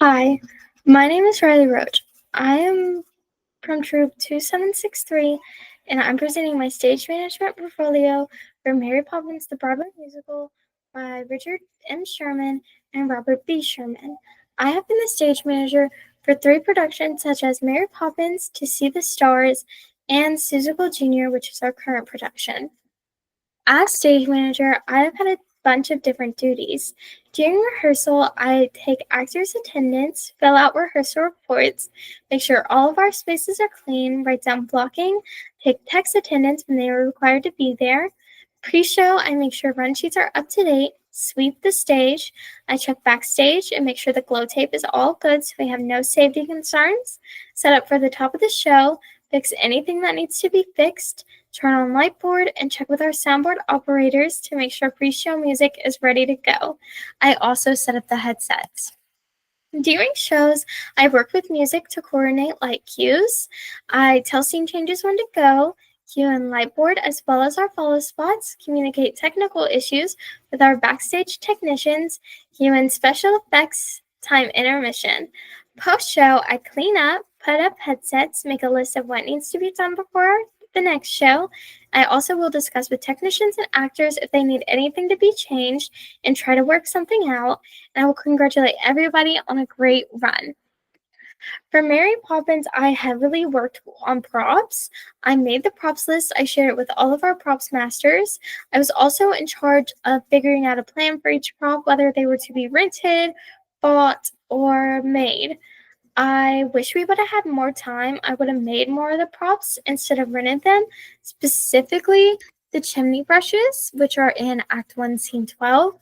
Hi, my name is Riley Roach. I am from Troop 2763, and I'm presenting my stage management portfolio for Mary Poppins the Broadway Musical by Richard M. Sherman and Robert B. Sherman. I have been the stage manager for 3 productions such as Mary Poppins, To See the Stars, and Seussical Jr., which is our current production. As stage manager, I have had a bunch of different duties. During rehearsal, I take actors' attendance, fill out rehearsal reports, make sure all of our spaces are clean, write down blocking, take text attendance when they are required to be there. Pre-show, I make sure run sheets are up to date, sweep the stage. I check backstage and make sure the glow tape is all good so we have no safety concerns. Set up for the top of the show, fix anything that needs to be fixed, turn on Lightboard, and check with our soundboard operators to make sure pre-show music is ready to go. I also set up the headsets. During shows, I work with music to coordinate light cues. I tell scene changes when to go, cue and Lightboard, as well as our follow spots, communicate technical issues with our backstage technicians, cue and special effects, time intermission. Post-show, I clean up, put up headsets, make a list of what needs to be done before the next show. I also will discuss with technicians and actors if they need anything to be changed and try to work something out. And I will congratulate everybody on a great run. For Mary Poppins, I heavily worked on props. I made the props list. I shared it with all of our props masters. I was also in charge of figuring out a plan for each prop, whether they were to be rented, bought, or made. I wish we would have had more time. I would have made more of the props instead of rented them, specifically the chimney brushes, which are in Act 1, Scene 12.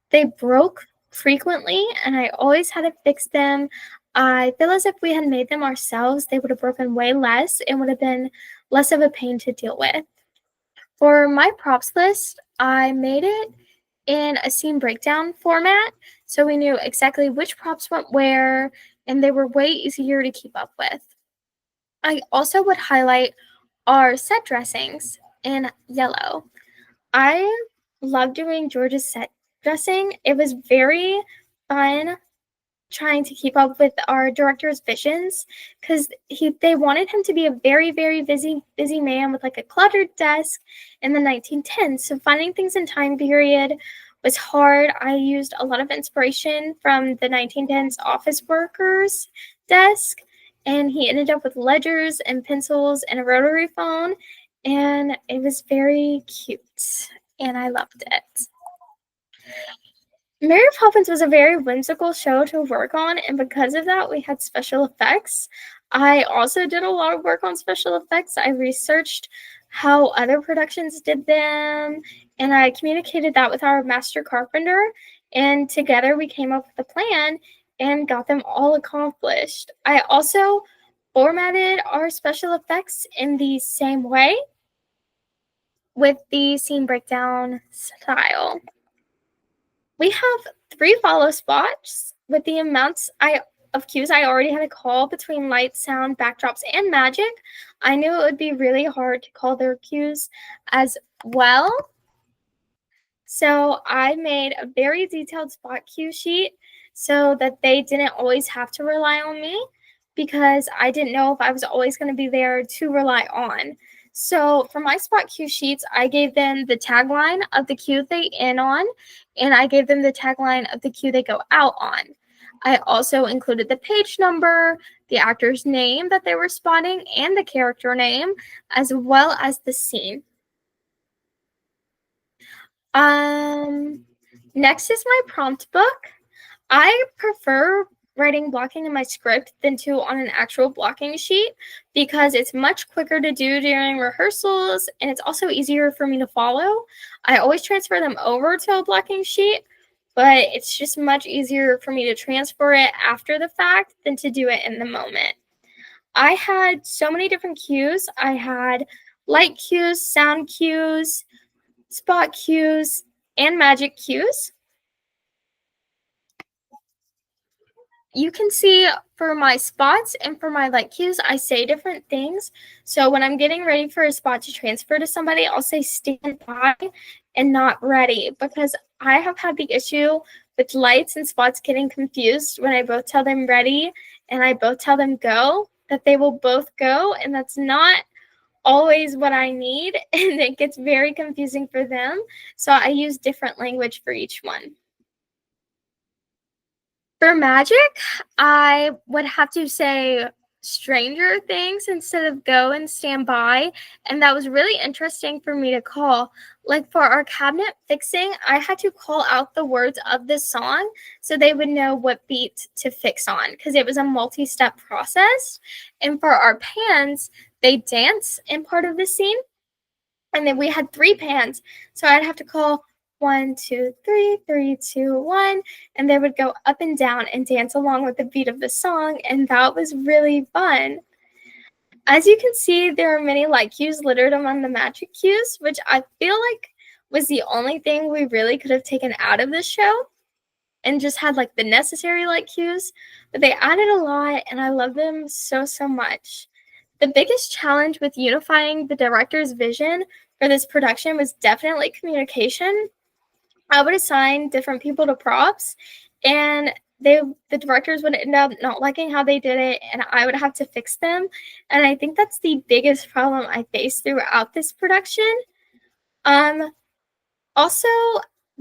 They broke frequently, and I always had to fix them. I feel as if we had made them ourselves, they would have broken way less and would have been less of a pain to deal with. For my props list, I made it in a scene breakdown format, so we knew exactly which props went where, and they were way easier to keep up with. I also would highlight our set dressings in yellow. I love doing George's set dressing. It was very fun trying to keep up with our director's visions because they wanted him to be a very busy man with like a cluttered desk in the 1910s. So finding things in time period was hard. I used a lot of inspiration from the 1910s office workers desk, and he ended up with ledgers and pencils and a rotary phone, and it was very cute and I loved it. Mary Poppins was a very whimsical show to work on, and because of that, we had special effects. I also did a lot of work on special effects. I researched how other productions did them, and I communicated that with our master carpenter, and together we came up with a plan and got them all accomplished. I also formatted our special effects in the same way with the scene breakdown style. We have 3 follow spots with the amounts of cues I already had to call between light, sound, backdrops, and magic. I knew it would be really hard to call their cues as well. So I made a very detailed spot cue sheet so that they didn't always have to rely on me because I didn't know if I was always going to be there to rely on. So for my spot cue sheets, I gave them the tagline of the cue they in on, and I gave them the tagline of the cue they go out on. I also included the page number, the actor's name that they were spotting, and the character name, as well as the scene. Next is my prompt book. I prefer writing blocking in my script than to on an actual blocking sheet because it's much quicker to do during rehearsals and it's also easier for me to follow. I always transfer them over to a blocking sheet, but it's just much easier for me to transfer it after the fact than to do it in the moment. I had so many different cues. I had light cues, sound cues, spot cues, and magic cues. You can see for my spots and for my light cues, I say different things. So when I'm getting ready for a spot to transfer to somebody, I'll say stand by and not ready because I have had the issue with lights and spots getting confused when I both tell them ready and I both tell them go, that they will both go, and that's not always what I need, and it gets very confusing for them. So I use different language for each one. For magic, I would have to say stranger things instead of go and stand by. And that was really interesting for me to call. Like for our cabinet fixing, I had to call out the words of the song so they would know what beat to fix on because it was a multi step process. And for our pans, they dance in part of the scene. And then we had 3 pans. So I'd have to call 1, 2, 3, 3, 2, 1, and they would go up and down and dance along with the beat of the song, and that was really fun. As you can see, there are many light cues littered among the magic cues, which I feel like was the only thing we really could have taken out of this show and just had like the necessary light cues, but they added a lot and I love them so, so much. The biggest challenge with unifying the director's vision for this production was definitely communication. I would assign different people to props, and the directors would end up not liking how they did it, and I would have to fix them. And I think that's the biggest problem I faced throughout this production. Also,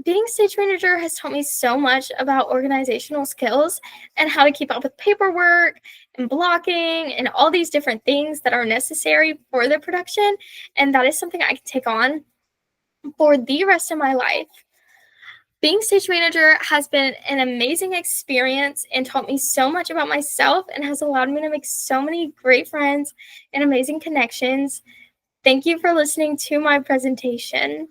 being stage manager has taught me so much about organizational skills and how to keep up with paperwork and blocking and all these different things that are necessary for the production. And that is something I can take on for the rest of my life. Being stage manager has been an amazing experience and taught me so much about myself and has allowed me to make so many great friends and amazing connections. Thank you for listening to my presentation.